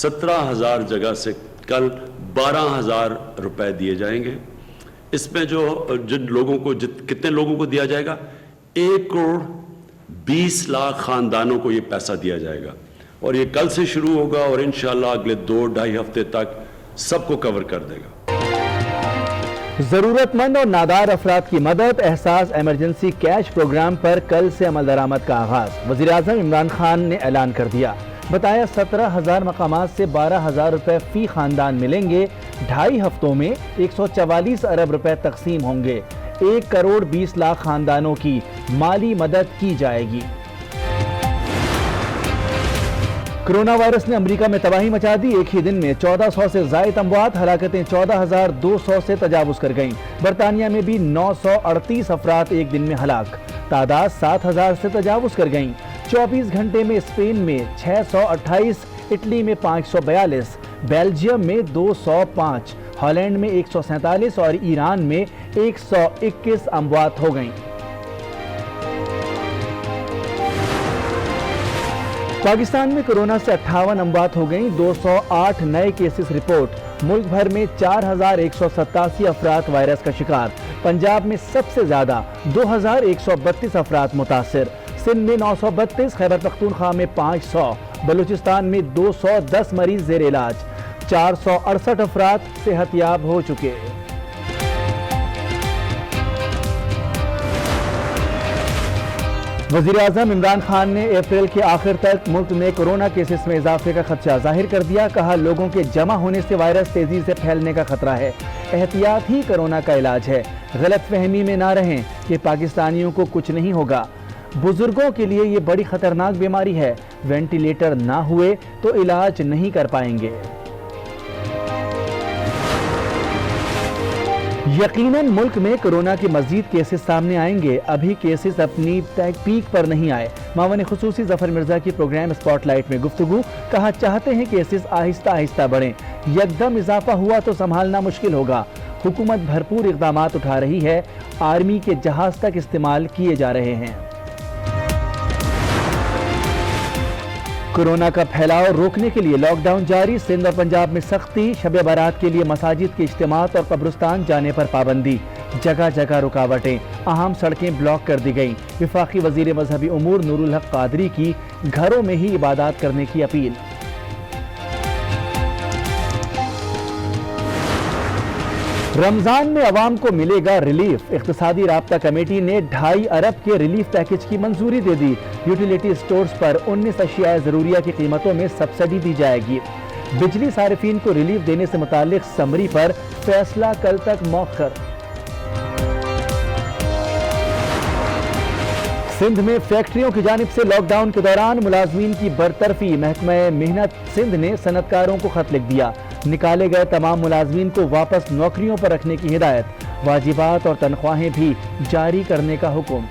17,000 जगह से कल 12,000 रुपए दिए जाएंगे। इसमें जो जिन लोगों को कितने लोगों को दिया जाएगा, 1 करोड़ 20 लाख खानदानों को ये पैसा दिया जाएगा और ये कल से शुरू होगा और इंशाल्लाह अगले 2-2.5 हफ्ते तक सबको कवर कर देगा। जरूरतमंद और नादार अफराद की मदद एहसास इमरजेंसी कैश प्रोग्राम पर कल से अमल दरामद का आगाज वज़ीर आज़म इमरान खान ने ऐलान कर दिया। बताया 17,000 मकामात से 12,000 रुपए फी खानदान मिलेंगे। 2.5 हफ्तों में 144 अरब रुपए तकसीम होंगे। 1 करोड़ 20 लाख खानदानों की माली मदद की जाएगी। कोरोना वायरस ने अमेरिका में तबाही मचा दी। एक ही दिन में 1400 से ज़ायद अमवात, हलाकतें 14,200 से तजावुज़ कर गईं। बरतानिया में भी 938 अफराद एक दिन में हलाक, तादाद 7,000 से तजावुज़ कर गईं। 24 घंटे में स्पेन में 628, इटली में 542, बेल्जियम में 205, हॉलैंड में 147 और ईरान में 121 अमवात हो गईं। पाकिस्तान में कोरोना से 58 अमवात हो गईं। 208 नए केसेस रिपोर्ट। मुल्क भर में 4,187 अफराद वायरस का शिकार। पंजाब में सबसे ज्यादा 2,132 अफराद मुतासिर। सिंध में 932, खैबर पख्तूनख्वा में 500, बलूचिस्तान में 210 मरीज जेर इलाज। 468 अफराद सेहतयाब हो चुके। वज़ीर आज़म इमरान खान ने अप्रैल के आखिर तक मुल्क में कोरोना केसेस में इजाफे का खदशा जाहिर कर दिया। कहा, लोगों के जमा होने से वायरस तेजी से फैलने का खतरा है। एहतियात ही कोरोना का इलाज है। गलत फहमी में ना रहें कि पाकिस्तानियों को कुछ नहीं होगा। बुजुर्गों के लिए ये बड़ी खतरनाक बीमारी है। वेंटिलेटर ना हुए तो इलाज नहीं कर पाएंगे। यकीनन मुल्क में कोरोना के मजीद केसेस सामने आएंगे। अभी केसेस अपनी पीक पर नहीं आए। मावन खुसूसी जफर मिर्जा की प्रोग्राम स्पॉटलाइट में गुफ्तगू। कहा, चाहते हैं केसेस आहिस्ता आहिस्ता बढ़ें। यकदम इजाफा हुआ तो संभालना मुश्किल होगा। हुकूमत भरपूर इक़दामात उठा रही है। आर्मी के जहाज तक इस्तेमाल किए जा रहे हैं। कोरोना का फैलाव रोकने के लिए लॉकडाउन जारी। सिंध और पंजाब में सख्ती। शब बारात के लिए मसाजिद के इज्तिमात और कब्रिस्तान जाने पर पाबंदी। जगह जगह रुकावटें। अहम सड़कें ब्लॉक कर दी गईं। वफाकी वजीर मजहबी उमूर नूरुल हक कादरी की घरों में ही इबादत करने की अपील। रमजान में अवाम को मिलेगा रिलीफ। इख्तिसादी राब्ता कमेटी ने 2.5 अरब के रिलीफ पैकेज की मंजूरी दे दी। यूटिलिटी स्टोर्स पर 19 अशियाए ज़रूरिया की कीमतों में सब्सिडी दी जाएगी। बिजली सारिफीन को रिलीफ देने से मुतालिक समरी पर फैसला कल तक मौखर। सिंध में फैक्ट्रियों की जानिब से लॉकडाउन के दौरान मुलाजमीन की बरतरफी। महकमा मेहनत सिंध ने सनतकारों को खत लिख दिया। निकाले गए तमाम मुलाजमीन को वापस नौकरियों पर रखने की हिदायत। वाजिबात और तनख्वाहें भी जारी करने का हुक्म।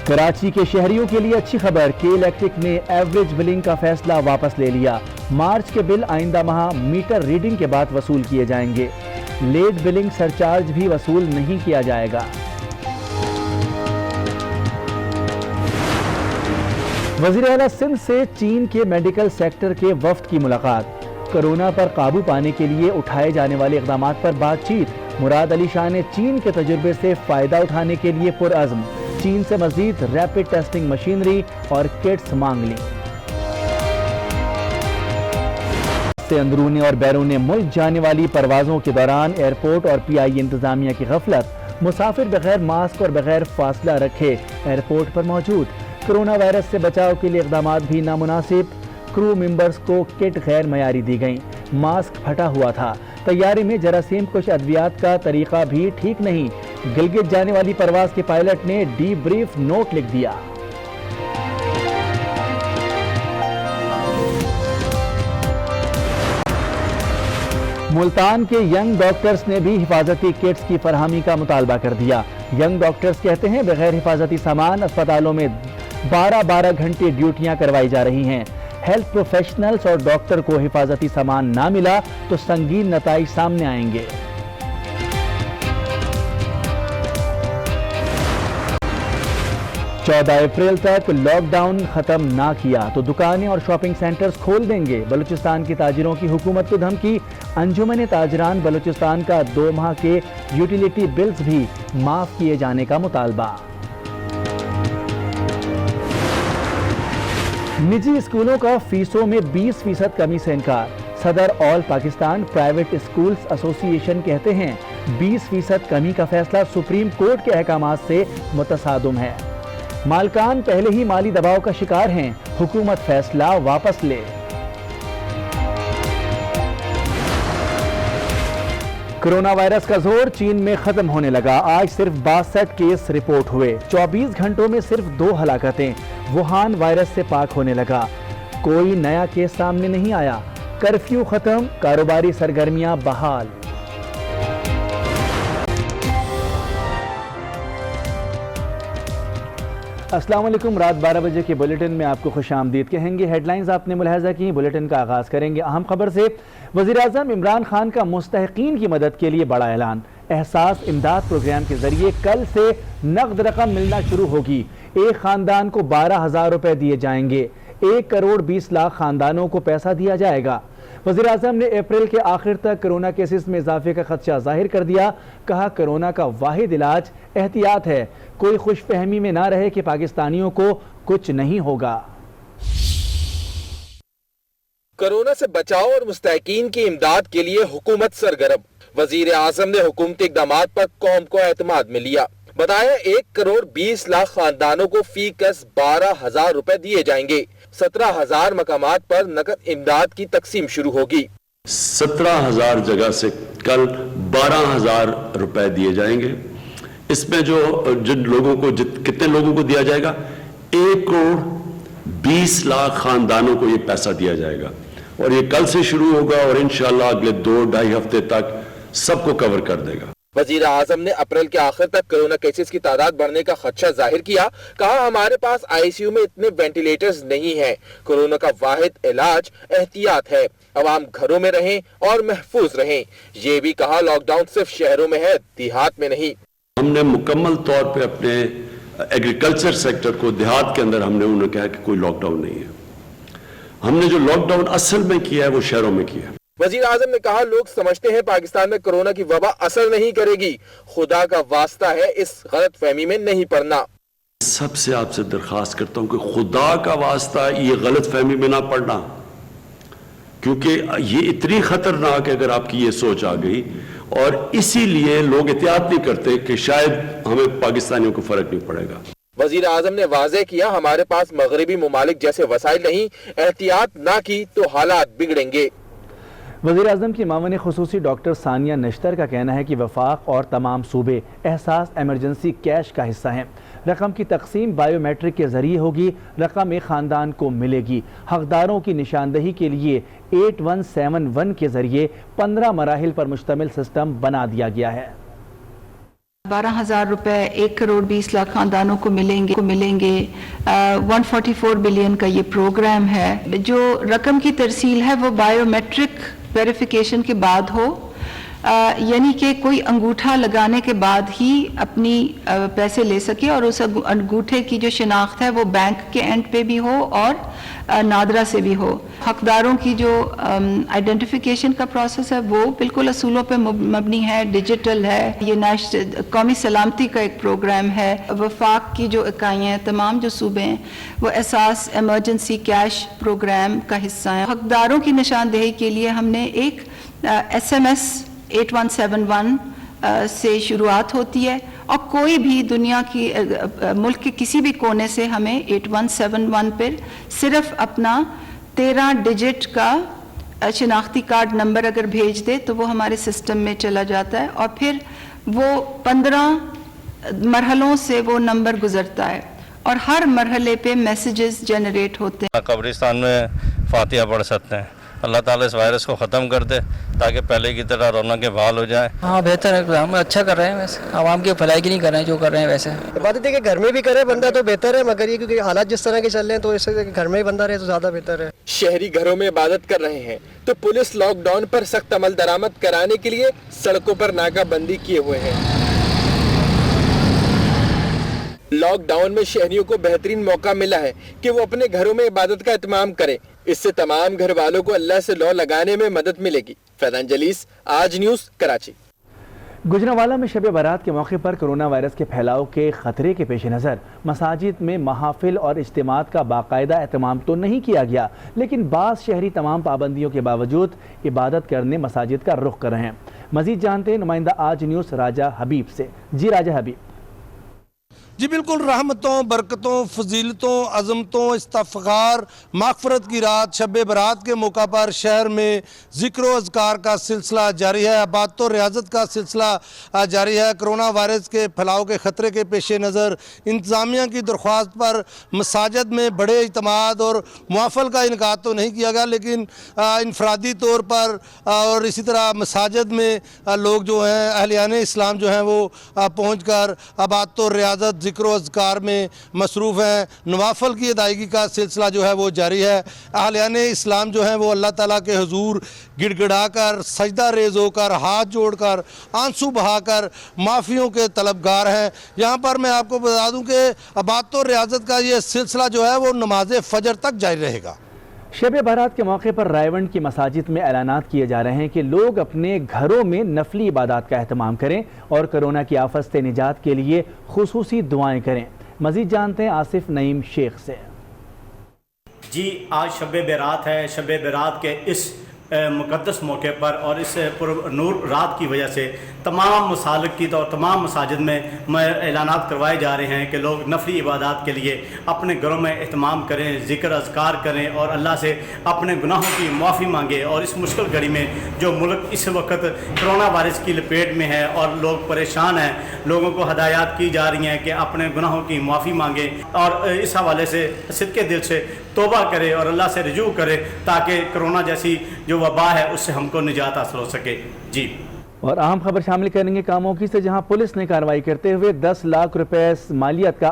कराची के शहरियों के लिए अच्छी खबर। के इलेक्ट्रिक ने एवरेज बिलिंग का फैसला वापस ले लिया। मार्च के बिल आइंदा माह मीटर रीडिंग के बाद वसूल किए जाएंगे। लेट बिलिंग सरचार्ज भी वसूल नहीं किया जाएगा। वज़ीर आला सिंध से चीन के मेडिकल सेक्टर के वफ्द की मुलाकात। कोरोना पर काबू पाने के लिए उठाए जाने वाले इक़दामात पर बातचीत। मुराद अली शाह ने चीन के तजुर्बे से फ़ायदा उठाने के लिए पुरअज़्म। चीन से मज़ीद रैपिड टेस्टिंग मशीनरी और किट्स मांग ली। से अंदरूनी और बैरून मुल्क जाने वाली परवाज़ों के दौरान एयरपोर्ट और PI इंतज़ामिया की गफलत। मुसाफिर बगैर मास्क और बगैर फासला रखे एयरपोर्ट पर मौजूद। कोरोना वायरस से बचाव के लिए इक़दामात भी नामुनासिब। क्रू मेंबर्स को किट गैर मयारी दी गई। मास्क फटा हुआ था। तैयारी में जरासीम कुछ अद्वियात का तरीका भी ठीक नहीं। गिलगित जाने वाली परवाज के पायलट ने डीब्रीफ नोट लिख दिया। मुल्तान के यंग डॉक्टर्स ने भी हिफाजती किट्स की फरहमी का मुतालबा कर दिया। यंग डॉक्टर्स कहते हैं, बगैर हिफाजती सामान अस्पतालों में 12-12 घंटे ड्यूटियां करवाई जा रही हैं। हेल्थ प्रोफेशनल्स और डॉक्टर को हिफाजती सामान ना मिला तो संगीन नताइज सामने आएंगे। 14 अप्रैल तक लॉकडाउन खत्म ना किया तो दुकानें और शॉपिंग सेंटर्स खोल देंगे। बलूचिस्तान के ताजिरों की हुकूमत को धमकी। अंजुमन ताजरान बलूचिस्तान का 2 माह के यूटिलिटी बिल्स भी माफ किए जाने का मुतालबा। निजी स्कूलों का फीसों में 20% कमी से इनकार। सदर all Pakistan private schools association कहते हैं 20% कमी का फैसला सुप्रीम कोर्ट के अहकामात से मुतसादम है। मालकान पहले ही माली दबाव का शिकार हैं, हुकूमत फैसला वापस ले। कोरोना वायरस का जोर चीन में खत्म होने लगा। आज सिर्फ 62 केस रिपोर्ट हुए। 24 घंटों में सिर्फ 2 हलाकतें। वुहान वायरस से पाक होने लगा। कोई नया केस सामने नहीं आया। कर्फ्यू खत्म, कारोबारी सरगर्मियां बहाल। अस्सलाम वालेकुम। रात 12 बजे के बुलेटिन में आपको खुशामदीद कहेंगे। हेडलाइंस आपने मुलाहजा की। बुलेटिन का आगाज करेंगे अहम खबर से। वज़ीर-ए-आज़म इमरान खान का मुस्तहिकीन की मदद के लिए बड़ा ऐलान। एहसास इमदाद प्रोग्राम के जरिए कल से नकद रकम मिलना शुरू होगी। एक खानदान को 12,000 रुपए दिए जाएंगे। 1 करोड़ 20 लाख खानदानों को पैसा दिया जाएगा। वज़ीर-ए-आज़म ने अप्रैल के आखिर तक कोरोना केसेस में इजाफे का खदशा जाहिर कर दिया। कहा कोरोना का वाहिद इलाज एहतियात है। कोई खुशफहमी में ना रहे कि पाकिस्तानियों को कुछ नहीं होगा। कोरोना से बचाव और मुस्तहिकीन की इमदाद के लिए हुकूमत सरगर्म। वजीर आजम ने हुकूमती इक़दामात पर कौम को एतमाद में लिया। बताया 1 करोड़ 20 लाख खानदानों को फी कस 12,000 रुपए दिए जाएंगे। 17,000 मकामात पर नकद इमदाद की तकसीम शुरू होगी। 17,000 जगह से कल 12,000 रुपए दिए जाएंगे। इसमें जो जिन लोगों को कितने लोगों को दिया जाएगा, 1 करोड़ 20 लाख खानदानों को ये पैसा दिया जाएगा और ये कल से शुरू होगा और इंशाअल्लाह अगले 2-2.5 हफ्ते तक सबको कवर कर देगा। वजीर आजम ने अप्रैल के आखिर तक कोरोना केसेस की तादाद बढ़ने का खदशा जाहिर किया। कहा हमारे पास आईसीयू में इतने वेंटिलेटर्स नहीं हैं। कोरोना का वाहिद इलाज एहतियात है। अवाम घरों में रहें और महफूज रहें। ये भी कहा लॉकडाउन सिर्फ शहरों में है, देहात में नहीं। हमने मुकम्मल तौर पे अपने एग्रीकल्चर सेक्टर को देहात के अंदर हमने उन्हें कहा कि कोई लॉकडाउन नहीं है। हमने जो लॉकडाउन असल में किया है वो शहरों में किया है। वजीर आजम ने कहा लोग समझते हैं पाकिस्तान में कोरोना की वबा असर नहीं करेगी। खुदा का वास्ता है इस गलत फहमी में नहीं पड़ना। सबसे आपसे दरखास्त करता हूं कि खुदा का वास्ता ये गलत फहमी में ना पड़ना, क्योंकि ये इतनी खतरनाक है अगर आपकी ये सोच आ गई और इसीलिए लोग एहतियात नहीं करते कि शायद हमें पाकिस्तानियों को फर्क नहीं पड़ेगा। वजीर आजम ने वाज़ेह किया हमारे पास मगरबी ममालिक जैसे वसाइल नहीं, एहतियात ना की तो हालात बिगड़ेंगे। वज़ीर-ए-आज़म की मामून खुसूसी डॉक्टर सानिया नश्तर का कहना है कि वफाक और तमाम सूबे एहसास एमरजेंसी कैश का हिस्सा हैं। रकम की तकसीम बायोमेट्रिक के जरिए होगी। रकम एक ख़ानदान को मिलेगी। हकदारों की निशानदही के लिए 8171 के जरिए 15 मराहिल पर मुश्तमिल सिस्टम बना दिया गया है। 12,000 रुपए 1 करोड़ 20 लाख खानदानों को मिलेंगे। 144 बिलियन का ये प्रोग्राम है। जो रकम की तरसील है वो बायोमेट्रिक वेरिफिकेशन के बाद हो, यानी कि कोई अंगूठा लगाने के बाद ही अपनी पैसे ले सके और उस अंगूठे की जो शिनाख्त है वो बैंक के एंड पे भी हो और नादरा से भी हो। हकदारों की जो आइडेंटिफिकेशन का प्रोसेस है वो बिल्कुल असूलों पे मबनी है, डिजिटल है। ये कौमी सलामती का एक प्रोग्राम है। वफाक की जो इकाइयाँ तमाम जो सूबे हैं वो एहसास एमरजेंसी कैश प्रोग्राम का हिस्सा हैं। हकदारों की निशानदेही के लिए हमने एक SMS 8171 से शुरुआत होती है और कोई भी दुनिया की मुल्क के किसी भी कोने से हमें 8171 पर सिर्फ अपना 13 डिजिट का शिनाख्ती कार्ड नंबर अगर भेज दे तो वो हमारे सिस्टम में चला जाता है और फिर वो 15 मरहलों से वो नंबर गुजरता है और हर मरहले पे मैसेजेस जनरेट होते हैं। कब्रिस्तान में फातिहा पढ़ सकते हैं। अल्लाह ताला इस वायरस को ख़त्म कर दे ताकि पहले की तरह रौनक के बहाल हो जाए। हाँ बेहतर है, हम अच्छा कर रहे हैं। वैसे आवाम की भलाई की नहीं कर रहे हैं जो कर रहे हैं। वैसे बात है कि घर में भी करे बंदा तो बेहतर है, मगर ये क्योंकि हालात जिस तरह के चल रहे हैं तो इससे घर में ही बंदा रहे तो ज़्यादा बेहतर है। शहरी घरों में इबादत कर रहे हैं तो पुलिस लॉकडाउन पर सख्त अमल दरामद कराने के लिए सड़कों पर नाकाबंदी किए हुए हैं। लॉक डाउन में शहरियों को बेहतरीन मौका मिला है कि वो अपने घरों में इबादत का एहतमाम करें। इससे तमाम घर वालों को अल्लाह से लौ लगाने में मदद मिलेगी। फैजान जलीस, आज न्यूज़, कराची। गुजरांवाला में शब बारात के मौके पर कोरोना वायरस के फैलाव के खतरे के पेश नज़र मसाजिद में महाफिल और इज्तिमात का बाकायदा एहतमाम तो नहीं किया गया, लेकिन बाज़ शहरी तमाम पाबंदियों के बावजूद इबादत करने मसाजिद का रुख कर रहे हैं। मजीद जानते हैं नुमाइंदा आज न्यूज़ राजा हबीब से। जी राजा हबीब। जी बिल्कुल, रहमतों, बरकतों, फजीलतों, अज़मतों, इस्तग़फ़ार, मग़फ़िरत की रात शब बारात के मौका पर शहर में ज़िक्र व अज़कार का सिलसिला जारी है। इबादत और रियाज़त का सिलसिला जारी है। कोरोना वायरस के फैलाव के ख़तरे के पेश नज़र इंतज़ामिया की दरख्वास्त पर मसाजिद में बड़े इज्तिमात और मुआफ़ल का इनकाद तो नहीं किया गया, लेकिन इनफरादी तौर पर और इसी तरह मसाजिद में लोग जो हैं अहलियाने इस्लाम जो हैं वो पहुँच कर इबादत और रियाज़त, ज़िक्र व अज़कार में मसरूफ़ हैं। नवाफल की अदायगी का सिलसिला जो है वो जारी है। अहलियाने इस्लाम जो हैं वो अल्लाह ताला के हुजूर गिड़गिड़ा कर, सजदा रेज़ होकर, हाथ जोड़कर, आंसू बहाकर माफ़ियों के तलबगार हैं। यहाँ पर मैं आपको बता दूँ कि इबादत और रियाज़त का ये सिलसिला जो है वो नमाज फ़जर तक जारी रहेगा। शब बारात के मौके पर रायवंड की मसाजिद में ऐलानात किए जा रहे हैं कि लोग अपने घरों में नफली इबादत का एहतमाम करें और कोरोना की आफत से निजात के लिए खुसूसी दुआएं करें। मजीद जानते हैं आसिफ नईम शेख से। जी, आज शब बारात है। शब बारात के इस मुक़द्दस मौके पर और इस पुरनूर रात की वजह से तमाम मसालिक की तो तमाम मसाजिद में ऐलानात करवाए जा रहे हैं कि लोग नफली इबादत के लिए अपने घरों में एहतमाम करें, ज़िक्र अज़कार करें और अल्लाह से अपने गुनाहों की माफ़ी मांगें। और इस मुश्किल घड़ी में जो मुल्क इस वक्त कोरोना वायरस की लपेट में है और लोग परेशान हैं, लोगों को हदायत की जा रही हैं कि अपने गुनाहों की माफ़ी मांगें और इस हवाले से सिद्क़े दिल से तौबा करें और अल्लाह से रुजू करें ताकि कोरोना जैसी जो वबा है उससे हमको निजात हासिल हो सके। जी, और अहम खबर शामिल करेंगे कामों की से, जहां पुलिस ने कार्रवाई करते हुए 10 लाख रुपए मालियत का